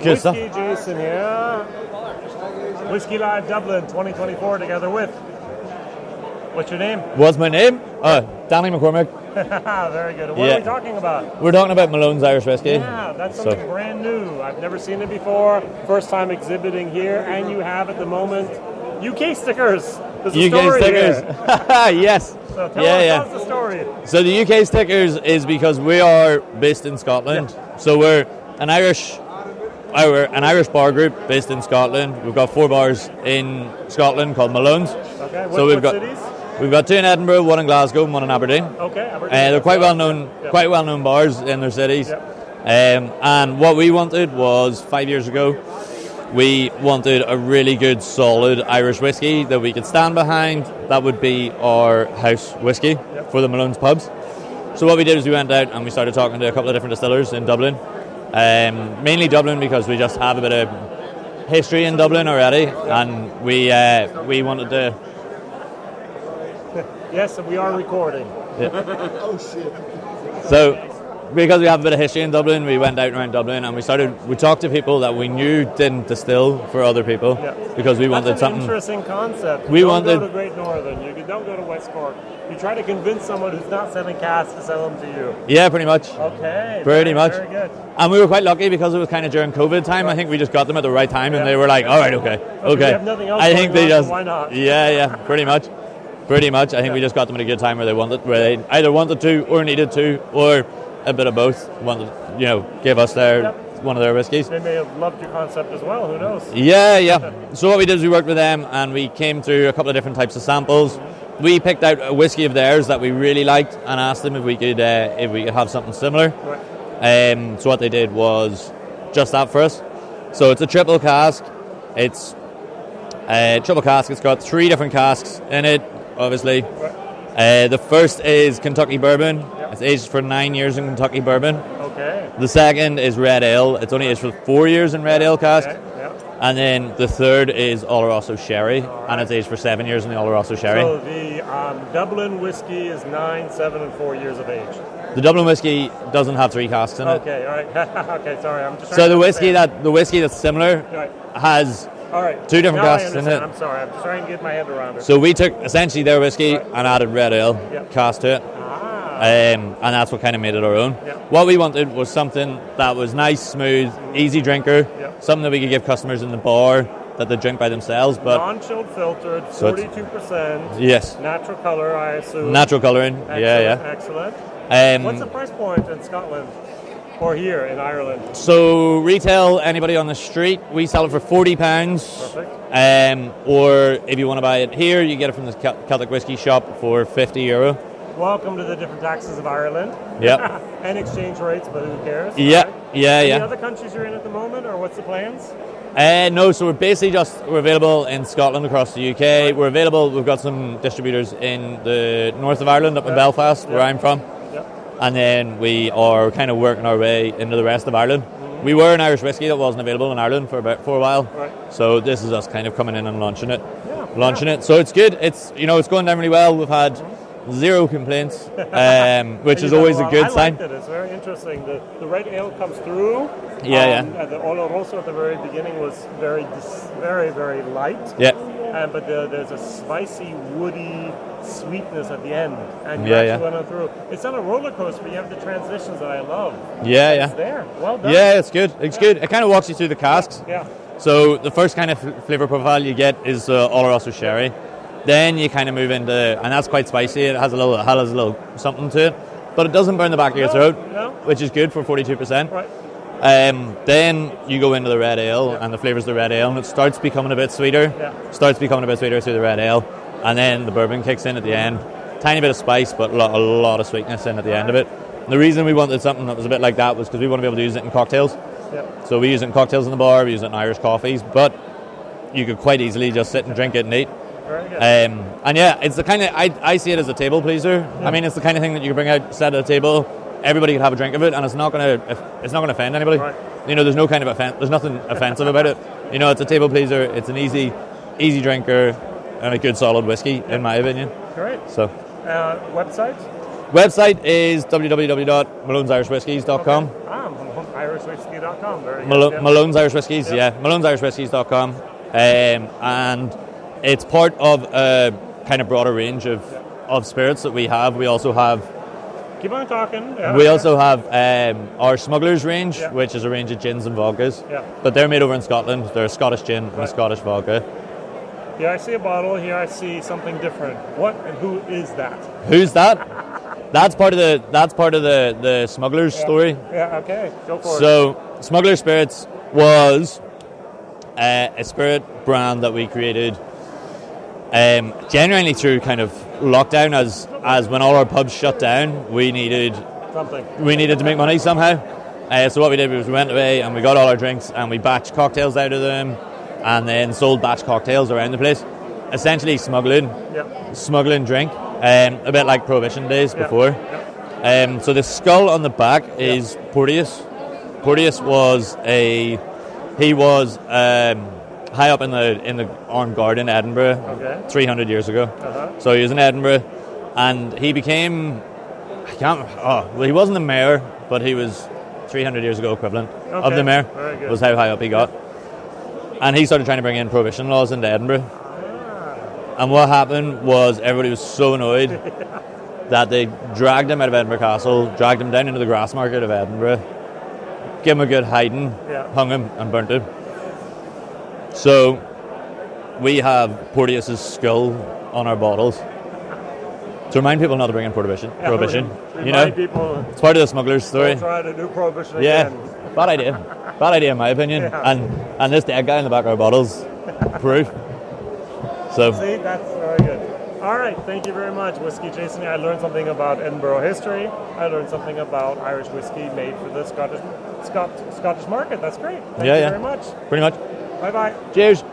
Good stuff. WhiskyJason here. Whisky Live Dublin 2024 together with... What's your name? What's my name? Danny McCormick. Very good. What are we talking about? We're talking about Malone's Irish Whiskey. Yeah, that's something brand new. I've never seen it before. First time exhibiting here, and you have at the moment UK stickers. There's a UK stickers. Yes. So tell us the story. So the UK stickers is because we are based in Scotland. Yeah. So we're an Irish bar group based in Scotland. We've got 4 bars in Scotland called Malone's. Okay. What cities? We've got 2 in Edinburgh, 1 in Glasgow, and 1 in Aberdeen. Okay, Aberdeen. They're quite well known bars in their cities. Yep. And what we wanted was 5 years ago, we wanted a really good, solid Irish whiskey that we could stand behind. That would be our house whiskey for the Malone's pubs. So what we did is we went out and we started talking to a couple of different distillers in Dublin. Mainly Dublin because we just have a bit of history in Dublin already, and we wanted to. Yes, and we are recording. Yeah. Oh shit! So, because we have a bit of history in Dublin, we went out around Dublin and we talked to people that we knew didn't distill for other people because we wanted something. That's an interesting concept. We don't go to Great Northern. You don't go to West Cork. You try to convince someone who's not selling casks to sell them to you. Yeah, pretty much. Okay. Pretty much. Very good. And we were quite lucky because it was kind of during COVID time. Right. I think we just got them at the right time, and they were like, "All right, okay." We have nothing else I think they just. Why not? Yeah, pretty much. Pretty much. I think we just got them at a good time where they either wanted to or needed to, or a bit of both. Wanted, give us one of their whiskies. They may have loved your concept as well. Who knows? Yeah. So what we did is we worked with them and we came through a couple of different types of samples. We picked out a whiskey of theirs that we really liked and asked them if we could have something similar. Right. So what they did was just that for us. So it's a triple cask. It's a triple cask. It's got 3 different casks in it, obviously. Right. The first is Kentucky Bourbon. Yep. It's aged for 9 years in Kentucky Bourbon. Okay. The second is Red Ale. It's only aged for 4 years in Red Ale cask. Okay. Yep. And then the third is Oloroso Sherry, and it's aged for 7 years in the Oloroso Sherry. So the Dublin whiskey is 9, 7, and 4 years of age. The Dublin whiskey doesn't have 3 casks in it. Okay, all right. Okay, sorry. I'm just so the whiskey that's similar has 2 different casks in it. I'm sorry. I'm just trying to get my head around it. So we took essentially their whiskey and added Red Ale cask to it. And that's what kind of made it our own. Yep. What we wanted was something that was nice, smooth, easy drinker, something that we could give customers in the bar that they drink by themselves. But non-chilled filtered, 42%. Yes. Natural color, I assume. Natural colouring. Excellent. What's the price point in Scotland or here in Ireland? So retail, anybody on the street, we sell it for £40. Perfect. Or if you want to buy it here, you get it from the Celtic Whisky Shop for €50. Welcome to the different taxes of Ireland. Yeah. And exchange rates, but who cares? Yeah, right? Any other countries you're in at the moment, or what's the plans? No, so we're basically we're available in Scotland, across the UK. Right. We've got some distributors in the north of Ireland, up in Belfast, where I'm from. And then we are kind of working our way into the rest of Ireland. Mm-hmm. We were an Irish whiskey that wasn't available in Ireland for a while. Right. So this is us kind of coming in and launching it. It. So it's good. It's it's going down really well. We've had 0 complaints, which is always a good sign. I liked it. It's very interesting. The red ale comes through. The Oloroso at the very beginning was very, very light. Yeah. But there's a spicy, woody sweetness at the end, and you actually went through. It's not a roller coaster, but you have the transitions that I love. It's there. Well done. Yeah, it's good. It's good. It kind of walks you through the casks. Yeah. So the first kind of flavour profile you get is Oloroso Sherry. Then you kind of move into, and that's quite spicy. It has a little something to it, but it doesn't burn the back of your throat, which is good for 42%. Right. Then you go into the red ale, and the flavours of the red ale, and it starts becoming a bit sweeter. Yeah. Starts becoming a bit sweeter through the red ale, and then the bourbon kicks in at the end. Tiny bit of spice, but a lot of sweetness in at the end of it. And the reason we wanted something that was a bit like that was because we want to be able to use it in cocktails. Yeah. So we use it in cocktails in the bar, we use it in Irish coffees, but you could quite easily just sit and drink it neat. Very good. And it's the kind of, I see it as a table pleaser. Yeah. I mean, it's the kind of thing that you can bring out, set at a table, everybody can have a drink of it, and it's not going to offend anybody. Right. There's no kind of there's nothing offensive about it. It's a table pleaser. It's an easy drinker, and a good solid whiskey, in my opinion. Great. So, website? Website is www.malonesirishwhiskies.com. Okay. Malone'sIrishWhiskey.com. Very good. Malone's Irish Whiskies, yeah. Malone'sIrishWhiskies.com. And it's part of a kind of broader range of spirits that we have. We also have... Keep on talking. Yeah, we also have our Smugglers range, which is a range of gins and vodkas. Yeah. But they're made over in Scotland. They're a Scottish gin and a Scottish vodka. Here I see a bottle. Here I see something different. What and who is that? Who's that? That's part of the Smugglers story. Yeah. Okay. Go for it. So Smuggler Spirits was a spirit brand that we created genuinely through kind of lockdown, as when all our pubs shut down, we needed to make money somehow. So what we did was we went away and we got all our drinks and we batched cocktails out of them, and then sold batch cocktails around the place. Essentially smuggling drink, a bit like Prohibition days before. So the skull on the back is Porteous. Porteous was high up in the Armed Guard in Edinburgh 300 years ago. So he was in Edinburgh, and he became, he wasn't the mayor, but he was 300 years ago equivalent of the mayor, was how high up he got. And he started trying to bring in prohibition laws into Edinburgh. And what happened was everybody was so annoyed that they dragged him out of Edinburgh Castle, dragged him down into the grass market of Edinburgh, gave him a good hiding, hung him and burnt him. So we have Porteous's skull on our bottles to remind people not to bring in prohibition. It's part of the smuggler's story. Don't try to do prohibition again. Bad idea in my opinion. And this dead guy in the back of our bottles, proof. So see, that's very good. All right, thank you very much, WhiskyJason. I learned something about Edinburgh history. I learned something about Irish whiskey made for the Scottish market. That's great. Thank you very much. Pretty much. Bye-bye. Cheers.